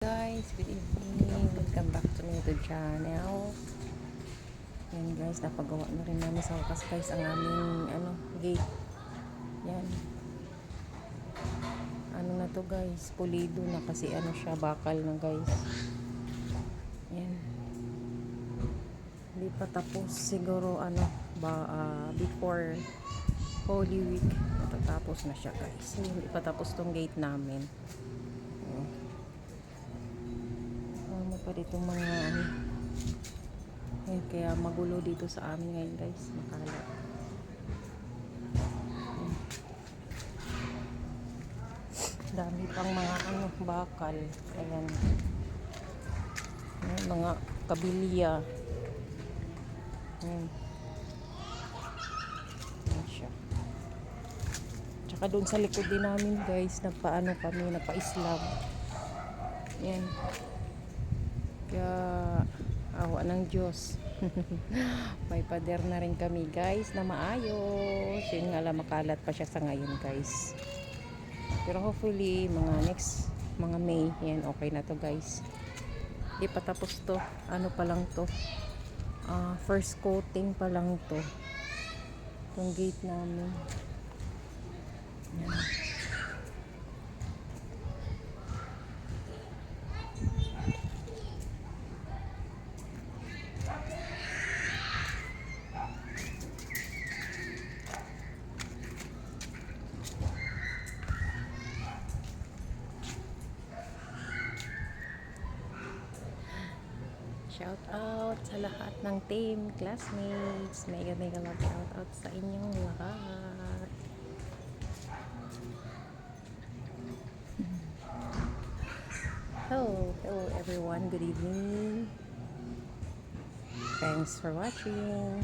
Guys, good evening. Welcome back to my YouTube channel. Yan guys, napagawa na rin namin sa wakas guys ang aming gate. Yan. Ano na to guys, pulido na kasi siya, bakal na guys. Yan. Hindi pa tapos siguro before Holy Week matatapos na siya guys. Hindi pa tapos tong gate namin. Pa dito mga kaya magulo dito sa amin ngayon guys, makalat. Dami pang mga bakal. Ayan, mga kabilya. Ayan siya. Tsaka doon sa likod din namin guys, nagpa-islam. Ayan. Kaya awa ng Diyos. May pader na rin kami guys na maayos. Yun nga lang, makalat pa siya sa ngayon guys. Pero hopefully mga May, yan, okay na to guys. Di pa tapos to. Ano pa lang to, first coating pa lang to, itong gate namin. Yan. Shout out sa lahat ng team, classmates. Mega love shout out sa inyong lahat. Hello everyone. Good evening. Thanks for watching.